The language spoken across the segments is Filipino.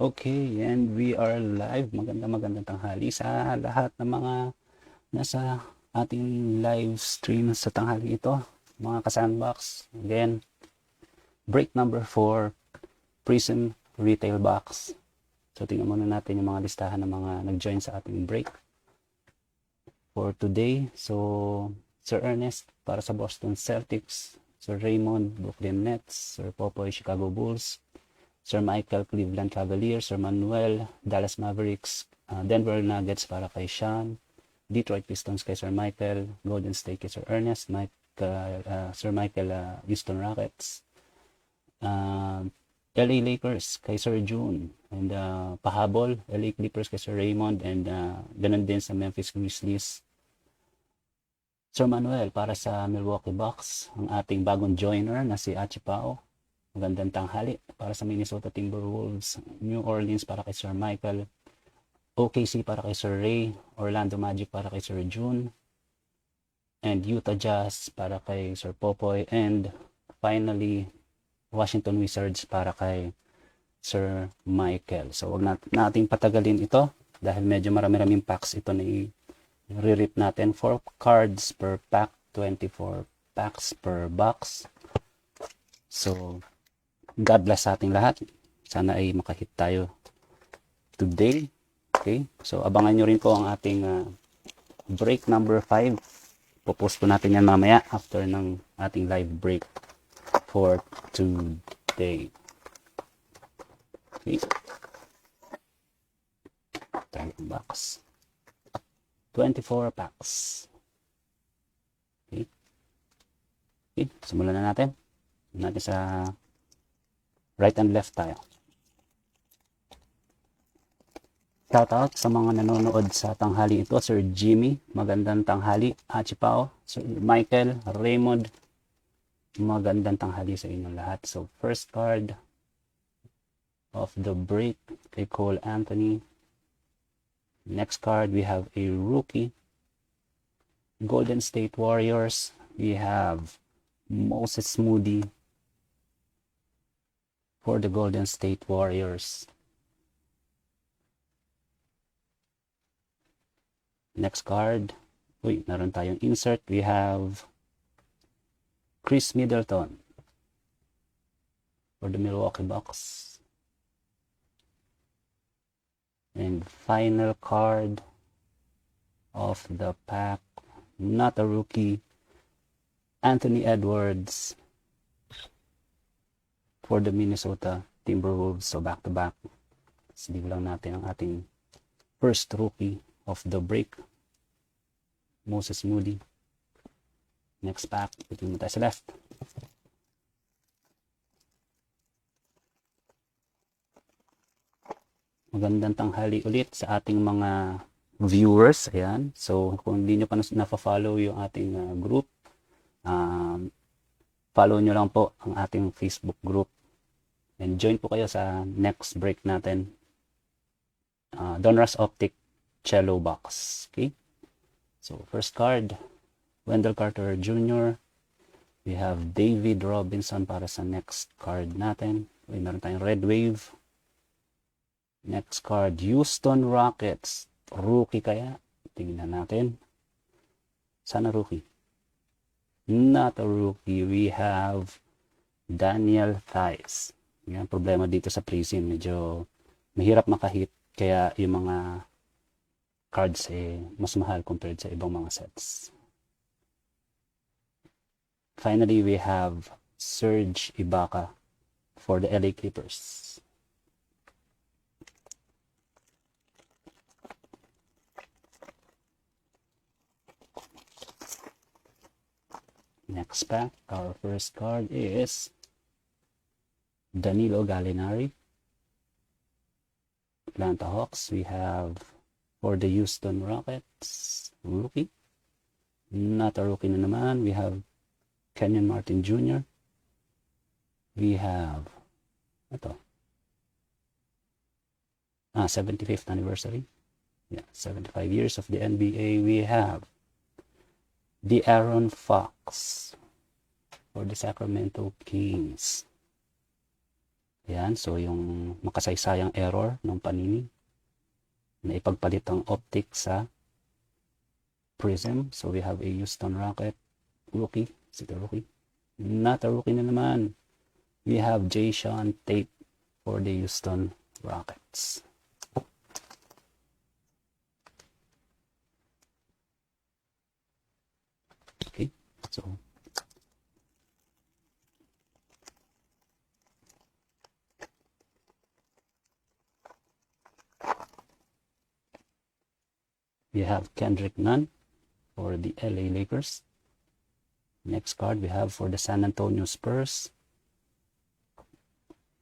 Okay, and we are live. Magandang tanghali sa lahat ng mga nasa ating live stream sa tanghali ito. Mga ka-Sandbox, again, break number 4, Prizm Retail Box. So, tingnan muna natin yung mga listahan ng mga nag-join sa ating break for today. So, Sir Ernest para sa Boston Celtics, Sir Raymond, Brooklyn Nets, Sir Popoy, Chicago Bulls, Sir Michael, Cleveland Cavaliers, Sir Manuel, Dallas Mavericks, Denver Nuggets para kay Sean, Detroit Pistons kay Sir Michael, Golden State kay Sir Ernest, Sir Michael, Houston Rockets, LA Lakers kay Sir June, and pahabol, LA Clippers kay Sir Raymond, and ganun din sa Memphis Grizzlies. Sir Manuel para sa Milwaukee Bucks, ang ating bagong joiner na si Achipao. Magandang tanghali para sa Minnesota Timberwolves, New Orleans para kay Sir Michael, OKC para kay Sir Ray, Orlando Magic para kay Sir June, and Utah Jazz para kay Sir Popoy, and finally Washington Wizards para kay Sir Michael. So wag nating patagalin ito dahil medyo marami-raming packs ito na i-rip natin. 4 cards per pack, 24 packs per box. So God bless sa ating lahat. Sana ay makahit tayo today. Okay? So, abangan nyo rin po ang ating break number 5. Popost po natin yan mamaya after ng ating live break for today. Okay? Tayo box. 24 packs. Okay? Okay? Simulan na natin. Sa right and left tayo. Shoutout sa mga nanonood sa tanghali ito. Sir Jimmy, magandang tanghali. Achipao, Sir Michael, Raymond, magandang tanghali sa inyong lahat. So, first card of the break kay Cole Anthony. Next card, we have a rookie. Golden State Warriors. We have Moses Moody for the Golden State Warriors. Next card. Naroon tayong insert. We have Chris Middleton for the Milwaukee Bucks. And final card of the pack. Not a rookie. Anthony Edwards for the Minnesota Timberwolves. So back to back. Sleeve lang natin ang ating first rookie of the break. Moses Moody. Next pack. Ito mo tayo sa left. Magandang tanghali ulit sa ating mga viewers. Ayan. So kung hindi nyo pa na-follow yung ating group, follow nyo lang po ang ating Facebook group. And join po kayo sa next break natin. Donruss Optic Cello Box. Okay? So, first card, Wendell Carter Jr. We have David Robinson para sa next card natin. Meron tayong Red Wave. Next card, Houston Rockets. Rookie kaya? Tingnan natin. Sana rookie. Not a rookie. We have Daniel Theis. Yan, problema dito sa Prizm. Medyo mahirap makahit. Kaya yung mga cards mas mahal compared sa ibang mga sets. Finally, we have Serge Ibaka for the LA Clippers. Next pack, our first card is Danilo Gallinari. Atlanta Hawks. We have for the Houston Rockets, rookie. Not a rookie na naman. We have Kenyon Martin Jr. We have 75th anniversary. Yeah, 75 years of the NBA. We have De'Aaron Fox for the Sacramento Kings. Ayan, so yung makasaysayang error ng Panini na ipagpalit ang optic sa Prizm. So we have a Houston Rocket rookie. Is it a rookie? Not a rookie na naman. We have Jason Tate for the Houston Rockets. Okay, so we have Kendrick Nunn for the LA Lakers. Next card we have for the San Antonio Spurs.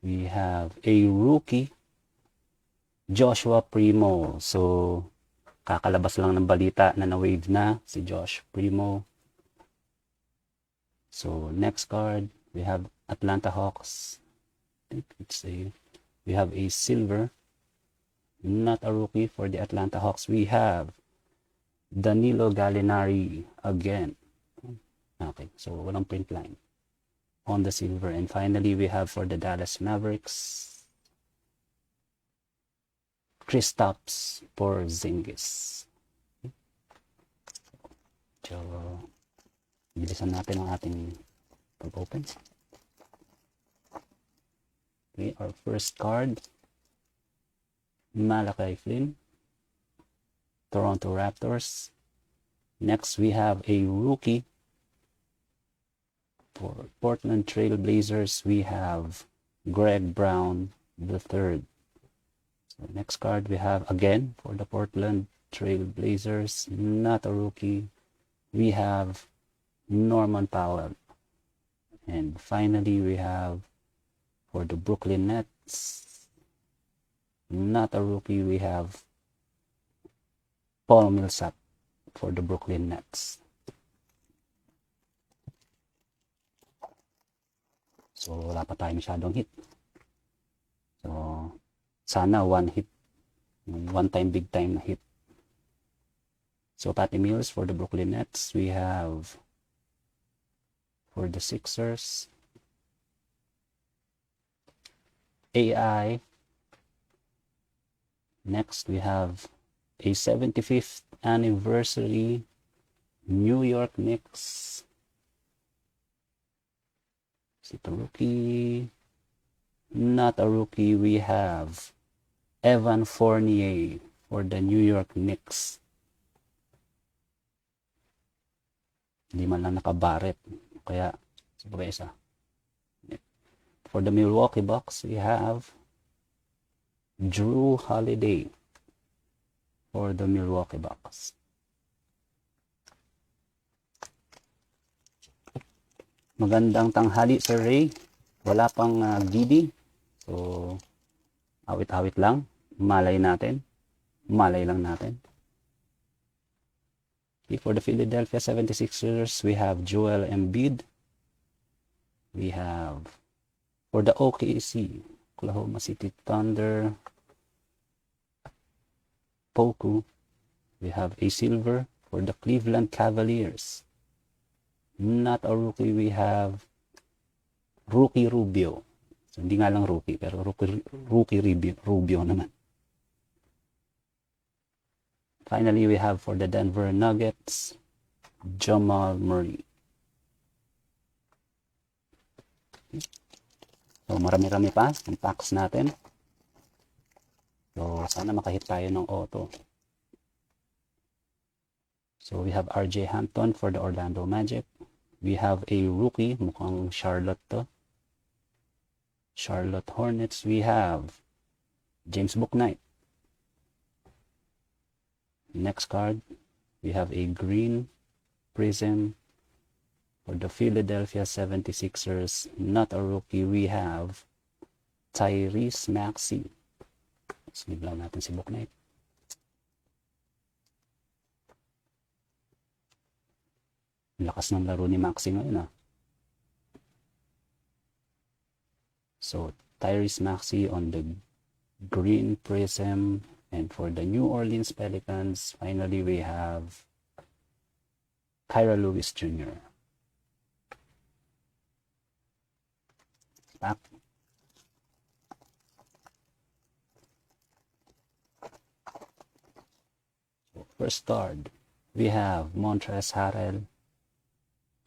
We have a rookie, Joshua Primo. So, kakalabas lang ng balita na na-wave na si Josh Primo. So, next card, we have Atlanta Hawks. I think we have a silver, not a rookie for the Atlanta Hawks. We have Danilo Gallinari again. Okay, so walang print line on the silver. And finally, we have for the Dallas Mavericks, Kristaps Porzingis. So, bilisan natin ang ating pag-open. Okay, our first card, Malachi Flynn, Toronto Raptors. Next, we have a rookie for Portland Trail Blazers. We have Greg Brown III. So next card we have again for the Portland Trail Blazers, not a rookie. We have Norman Powell. And finally we have for the Brooklyn Nets, not a rookie. We have Paul Millsap for the Brooklyn Nets. So, wala pa tayo masyadong hit. So, sana one hit. One time, big time na hit. So, Patty Mills for the Brooklyn Nets. We have for the Sixers, AI. Next, we have a 75th anniversary New York Knicks. Is it a rookie? Not a rookie. We have Evan Fournier for the New York Knicks. Hindi man lang nakabaret. Kaya, sabagay isa. For the Milwaukee Bucks, we have Drew Holiday for the Milwaukee Bucks. Magandang tanghali, Sir Ray. Wala pang GD. So, awit-awit lang. Malay natin. Malay lang natin. Okay, for the Philadelphia 76ers, we have Joel Embiid. We have, for the OKC, Oklahoma City Thunder, Poku. We have a silver for the Cleveland Cavaliers. Not a rookie. We have Rookie Rubio. So, hindi nga lang rookie, pero rookie Rubio naman. Finally, we have for the Denver Nuggets, Jamal Murray. So, marami-rami pa ang packs natin. So, sana makahit tayo ng auto. So, we have RJ Hampton for the Orlando Magic. We have a rookie, mukhang Charlotte to. Charlotte Hornets. We have James Bouknight. Next card, we have a green Prizm for the Philadelphia 76ers. Not a rookie. We have Tyrese Maxey. Sleeve lang natin si Bouknight. Lakas ng laro ni Maxey ngayon ah. So, Tyrese Maxey on the green Prizm. And for the New Orleans Pelicans, finally we have Kyra Lewis Jr. Back. First card, we have Montrezl Harrell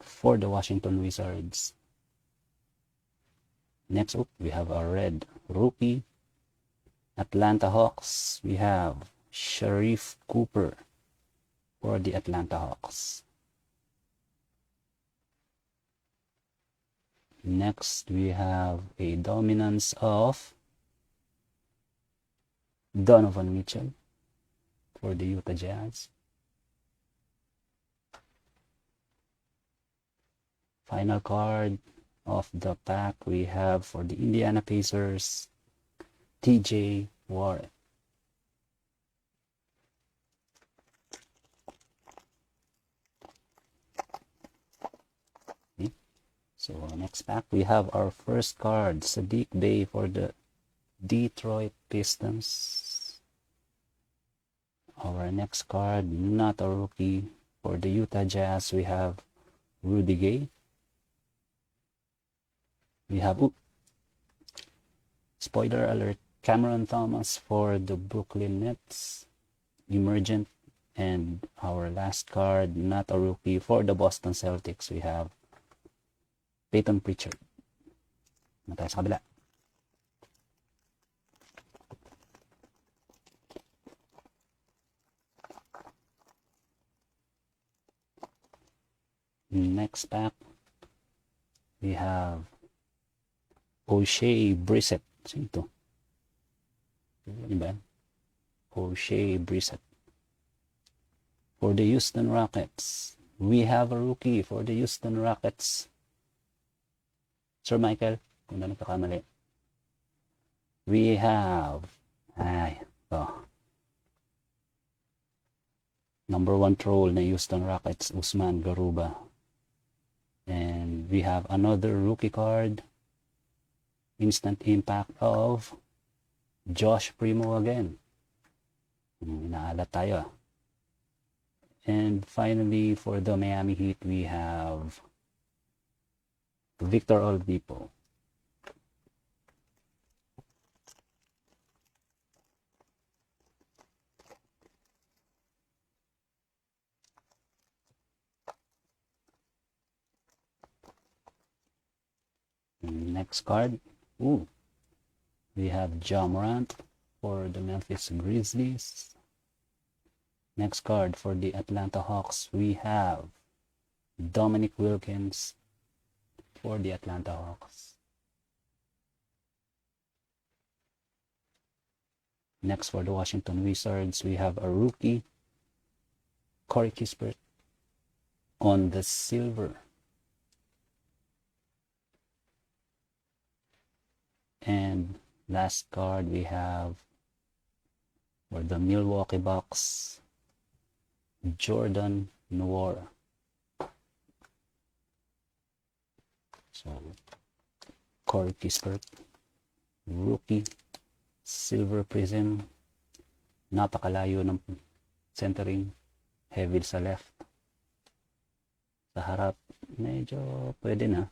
for the Washington Wizards. Next up, we have a red rookie. Atlanta Hawks, we have Sharif Cooper for the Atlanta Hawks. Next, we have a dominance of Donovan Mitchell for the Utah Jazz. Final card of the pack we have for the Indiana Pacers, TJ Warren. Okay. So next pack we have our first card, Sadiq Bey for the Detroit Pistons. Our next card, not a rookie, for the Utah Jazz, we have Rudy Gay. We have, spoiler alert, Cameron Thomas for the Brooklyn Nets, Emergent. And our last card, not a rookie, for the Boston Celtics, we have Peyton Pritchard. Na tayo sa kabila. Next pack, we have O'Shea Brissett. Sino ito? Ano ba? O'Shea Brissett. For the Houston Rockets, we have a rookie for the Houston Rockets. Sir Michael, kung na nagkakamali. We have, number 1 troll na Houston Rockets, Usman Garuba. And we have another rookie card, instant impact of Josh Primo again. Inaalat tayo. And finally, for the Miami Heat, we have Victor Oladipo. Next card, we have Ja Morant for the Memphis Grizzlies. Next card for the Atlanta Hawks, we have Dominic Wilkins for the Atlanta Hawks. Next for the Washington Wizards, we have a rookie, Corey Kispert on the silver. And last card we have for the Milwaukee Bucks, Jordan Nwora. So, Corey Kispert, rookie, silver prism, napakalayo ng centering, heavy sa left. Sa harap, medyo pwede na.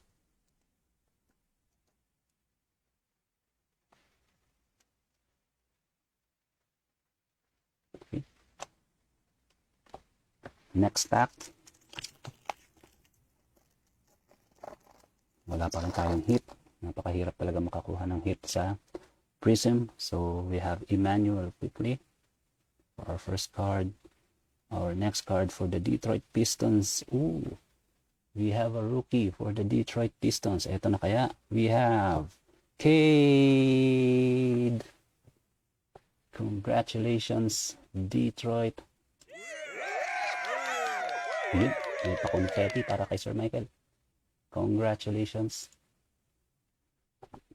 Next pack, wala pa rin tayong hit. Napakahirap talaga makakuha ng hit sa Prizm. So we have Emmanuel quickly for our first card. Our next card for the Detroit Pistons. We have a rookie for the Detroit Pistons. Ito na kaya. We have Cade. Congratulations, Detroit. Yun, may pa-confetti para kay Sir Michael. Congratulations.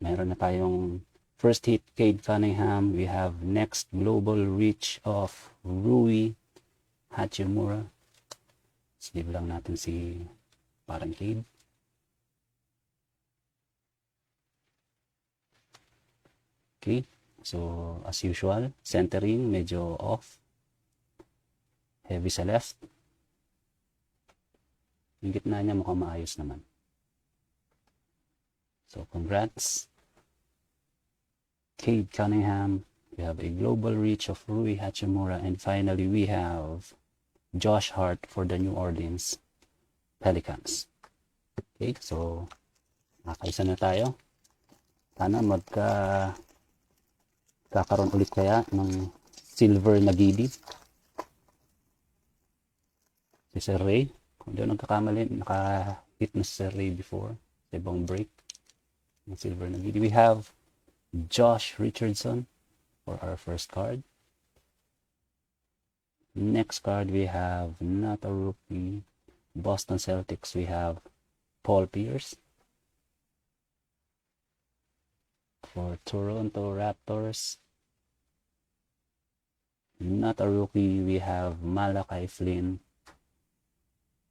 Meron na tayong first hit, Cade Cunningham. We have next global reach of Rui Hachimura. Sleeve lang natin si parang Cade. Okay, so as usual, centering medyo off. Heavy sa left. Yung gitna niya mukhang maayos naman. So, congrats. Cade Cunningham. We have a global reach of Rui Hachimura. And finally, we have Josh Hart for the New Orleans Pelicans. Okay, so nakaisa na tayo. Sana kakaroon ulit kaya ng silver na gili. Si Sir Ray, kung di ako nagkakamali, naka-hit na si Sir Ray before sa ibang break ng silver na gili. We have Josh Richardson for our first card. Next card, we have not a rookie. Boston Celtics, we have Paul Pierce. For Toronto Raptors, not a rookie, we have Malachi Flynn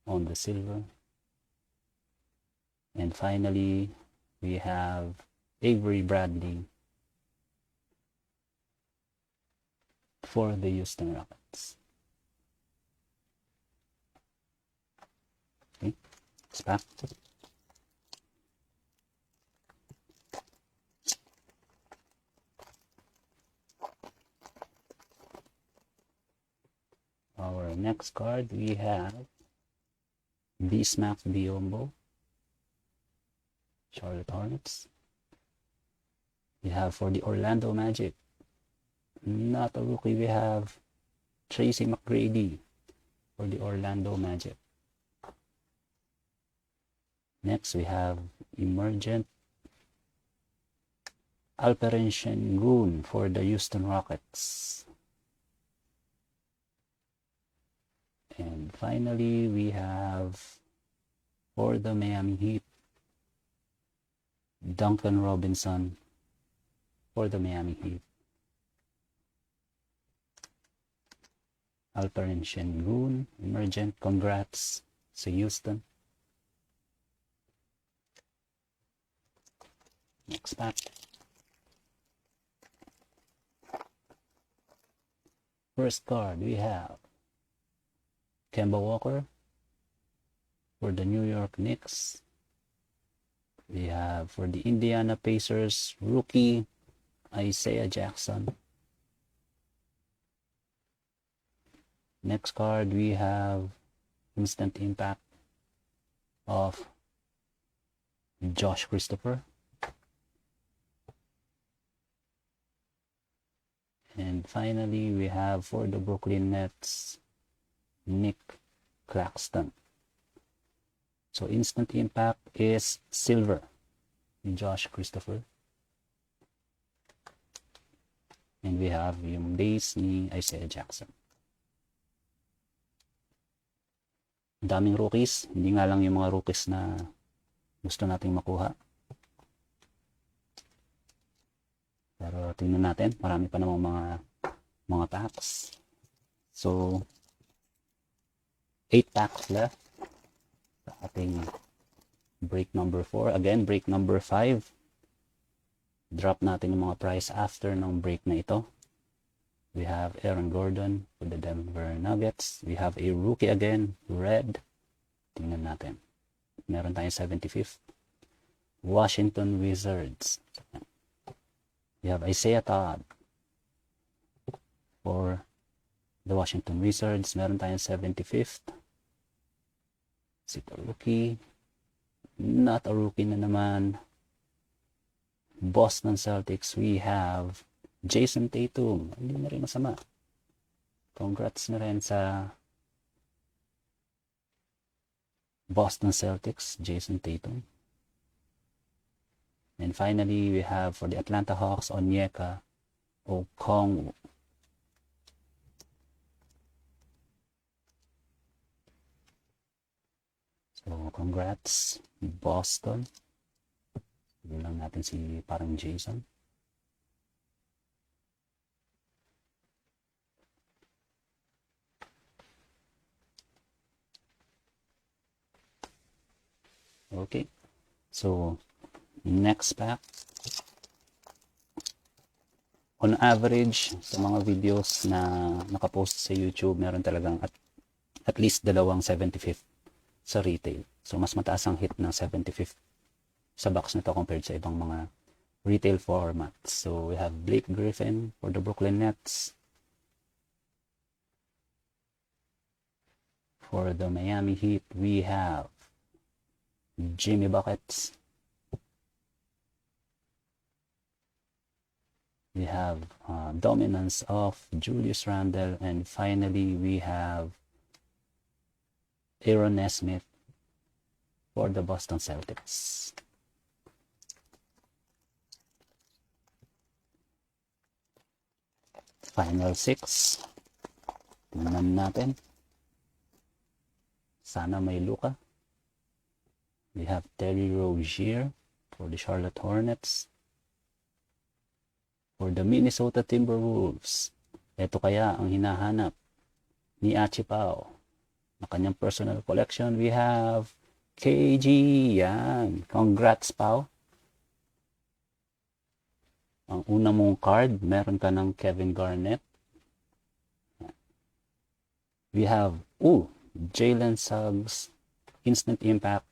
on the silver. And finally, we have Avery Bradley for the Houston Rockets. Okay, it's back. Our next card, we have Bismack Biyombo, Charlotte Hornets. We have for the Orlando Magic, not a rookie, we have Tracy McGrady for the Orlando Magic. Next, we have Emergent Alperen Sengun for the Houston Rockets. And finally, we have for the Miami Heat, Duncan Robinson for the Miami Heat. Alperen Sengun, Emergent, congrats sa Houston. Next pack. First card, we have Kemba Walker for the New York Knicks. We have for the Indiana Pacers, rookie Isaiah Jackson. Next card, we have instant impact of Josh Christopher. And finally, we have for the Brooklyn Nets, Nick Claxton. So instant impact is silver, Josh Christopher. And we have yung base ni Isaiah Jackson. Daming rookies, hindi nga lang yung mga rookies na gusto nating makuha. Pero tingnan natin, marami pa namang mga packs. So 8 packs left sa ating break number 4. Again, break number 5. Drop natin yung mga price after ng break na ito. We have Aaron Gordon for the Denver Nuggets. We have a rookie again, red. Tingnan natin. Meron tayong 75th. Washington Wizards. We have Isaiah Todd for the Washington Wizards. Meron tayong 75th. Sito rookie. Not a rookie na naman. Boston Celtics, we have Jason Tatum. Hindi na rin masama. Congrats na rin sa Boston Celtics, Jason Tatum. And finally, we have for the Atlanta Hawks, Onyeka Okongwu. So, congrats, Boston. Sige lang natin si parang Jason. Okay. So, next pack. On average, sa mga videos na nakapost sa YouTube, meron talagang at least dalawang 75th sa retail. So, mas mataas ang hit ng 75th sa box nito compared sa ibang mga retail formats. So, we have Blake Griffin for the Brooklyn Nets. For the Miami Heat, we have Jimmy Buckets. We have dominance of Julius Randle. And finally, we have Aaron Nesmith for the Boston Celtics. Final 6. Tingnan natin. Sana may luka. We have Terry Rozier for the Charlotte Hornets. For the Minnesota Timberwolves, ito kaya ang hinahanap ni Achi Pao na kanyang personal collection. We have KG. Yan. Congrats, Pao. Ang una mong card, meron ka ng Kevin Garnett. We have, Jalen Suggs, Instant Impact,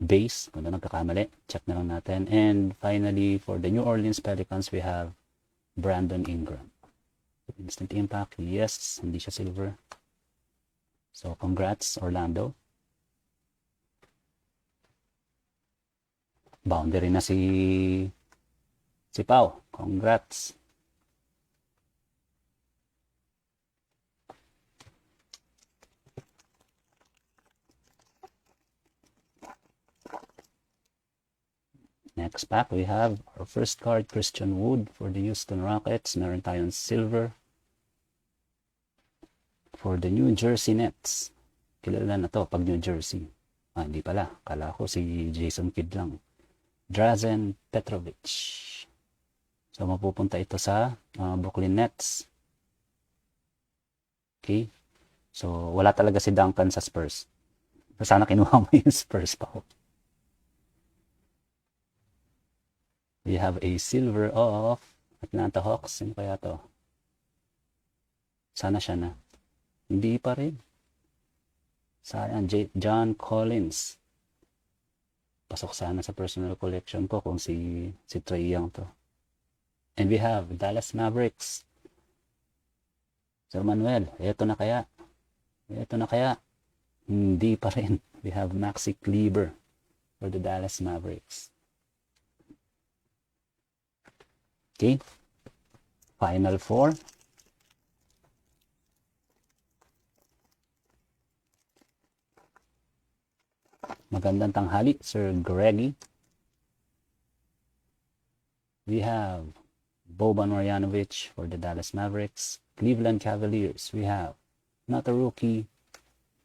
base, kung na nagkakamali, check na lang natin. And finally, for the New Orleans Pelicans, we have Brandon Ingram. Instant Impact, yes, hindi siya silver. So, congrats, Orlando. Boundary na si Pao. Congrats. Next pack, we have our first card, Christian Wood for the Houston Rockets. Meron tayong silver. For the New Jersey Nets. Kilala na to pag New Jersey. Hindi pala. Kala ko si Jason Kidd lang. Drazen Petrovic. So, mapupunta ito sa Brooklyn Nets. Okay. So, wala talaga si Duncan sa Spurs. So, sana kinuha mo yung Spurs pa. We have a silver of Atlanta Hawks. Sino kaya to? Sana siya na. Hindi pa rin. Sayang. John Collins. Pasok sana sa personal collection ko kung si Trae Young to. And we have Dallas Mavericks. Sir Manuel, eto na kaya? Eto na kaya? Hindi pa rin. We have Maxi Kleber for the Dallas Mavericks. Okay. Final 4. Magandang tanghali, Sir Greggy. We have Boban Marjanovic for the Dallas Mavericks. Cleveland Cavaliers, we have, not a rookie,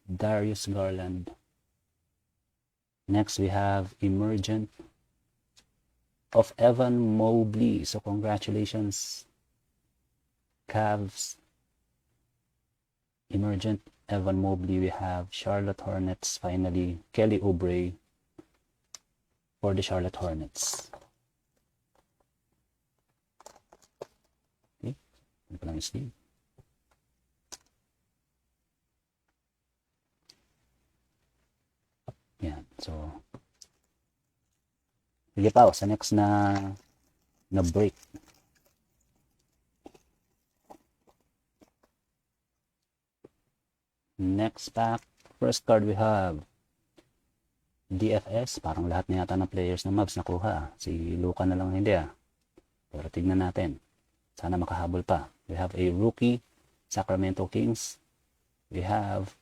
Darius Garland. Next, we have Emergent of Evan Mobley. So, congratulations, Cavs. Emergent Evan Mobley. We have Charlotte Hornets. Finally, Kelly Oubre for the Charlotte Hornets. Okay. Ano pa lang yung sleeve? Yan. So, sige pa, sa next na break. Next pack, first card we have DFS. Parang lahat na yata ng players ng Mavs nakuha. Si Luka na lang hindi Pero tignan natin. Sana makahabol pa. We have a rookie, Sacramento Kings. We have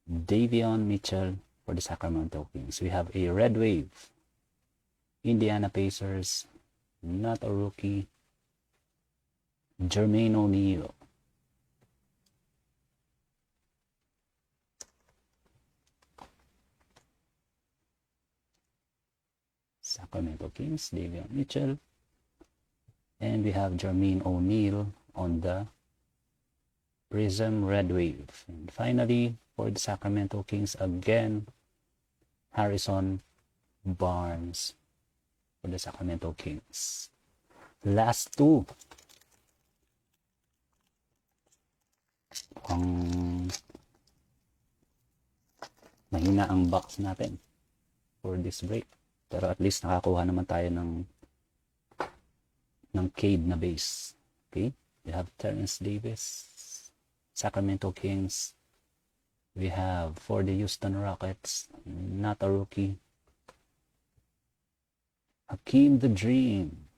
Davion Mitchell for the Sacramento Kings. We have a Red Wave, Indiana Pacers, not a rookie, Jermaine O'Neal. Sacramento Kings, Davion Mitchell. And we have Jermaine O'Neal on the Prizm Red Wave. And finally, for the Sacramento Kings, again, Harrison Barnes for the Sacramento Kings. Last two. Mahina ang box natin for this break. Pero at least nakakuha naman tayo ng Cade na base. Okay? We have Terrence Davis. Sacramento Kings. We have for the Houston Rockets, not a rookie, Hakeem the Dream.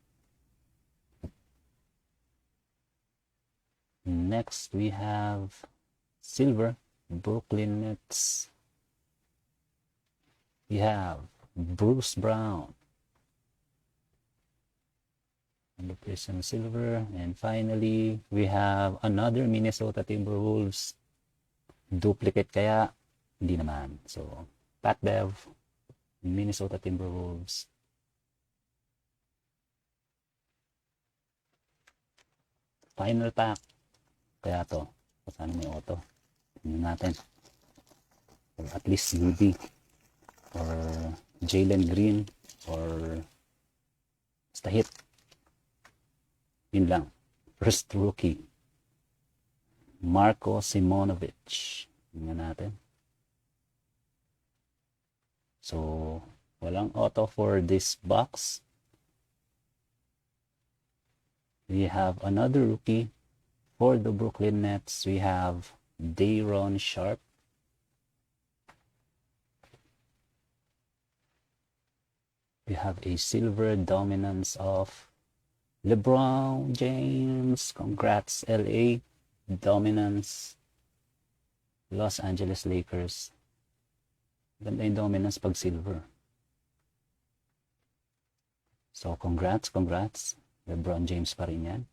Next, we have silver, Brooklyn Nets. We have Bruce Brown. And the Prizm silver. And finally, we have another Minnesota Timberwolves. Duplicate kaya? Hindi naman. So, Pat Bev, Minnesota Timberwolves. Final pack. Kaya to. Sana may auto. Tingnan natin. Or at least UD. Or Jalen Green. Or basta hit. Yun lang. First rookie. Marko Simonovic. Tingnan natin. So, walang auto for this box. We have another rookie for the Brooklyn Nets. We have Day'Ron Sharpe. We have a silver dominance of LeBron James. Congrats, LA. Dominance. Los Angeles Lakers. Ganda yung dominance pag silver. So, congrats. LeBron James pa rin yan.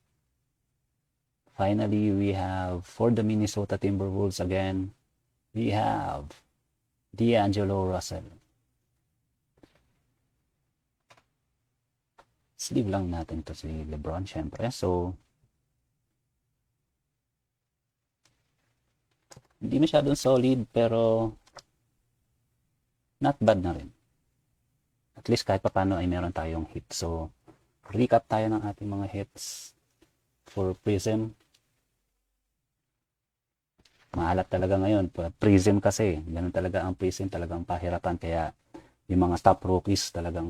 Finally, we have for the Minnesota Timberwolves again, we have D'Angelo Russell. Sleeve lang natin to si LeBron, syempre. So, hindi masyadong solid, pero not bad na rin. At least kahit paano ay meron tayong hit. So, recap tayo ng ating mga hits for Prizm. Maalat talaga ngayon. Prizm kasi, ganun talaga ang Prizm, talagang pahirapan. Kaya yung mga top rookies talagang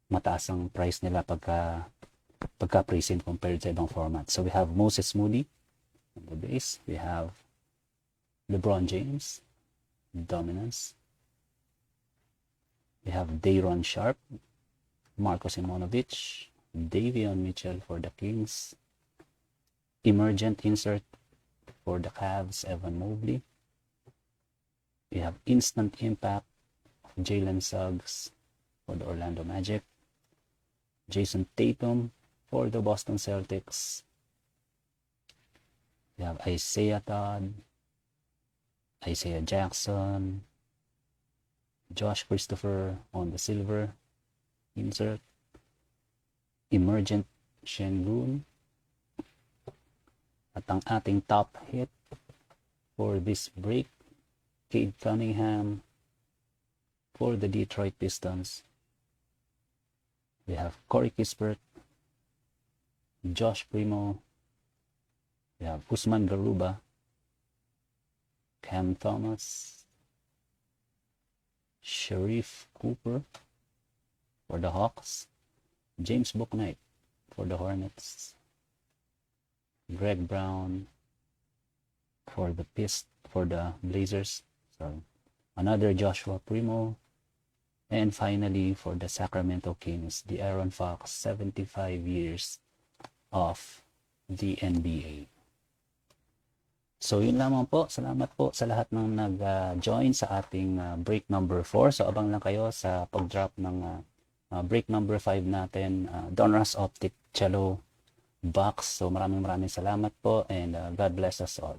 mataas ang price nila pagka Prizm compared sa ibang format. So we have Moses Moody on the base. We have LeBron James, dominance. We have Day'Ron Sharpe, Marko Simonovic, Davion Mitchell for the Kings, emergent insert for the Cavs, Evan Mobley. We have instant impact of Jalen Suggs for the Orlando Magic, Jason Tatum for the Boston Celtics. We have Isaiah Todd, Isaiah Jackson, Josh Christopher on the silver insert, emergent Şengün, at ang ating top hit for this break, Cade Cunningham for the Detroit Pistons. We have Corey Kispert, Josh Primo, we have Usman Garuba, Cam Thomas, Sharif Cooper for the Hawks, James Bouknight for the Hornets, Greg Brown for the Blazers. So another Joshua Primo, and finally for the Sacramento Kings, the Aaron Fox, 75 years of the NBA. So yun lamang po. Salamat po sa lahat ng nag-join sa ating break number 4. So abang lang kayo sa pag-drop ng break number 5 natin, Donruss Optic Cello box. So maraming salamat po, and God bless us all.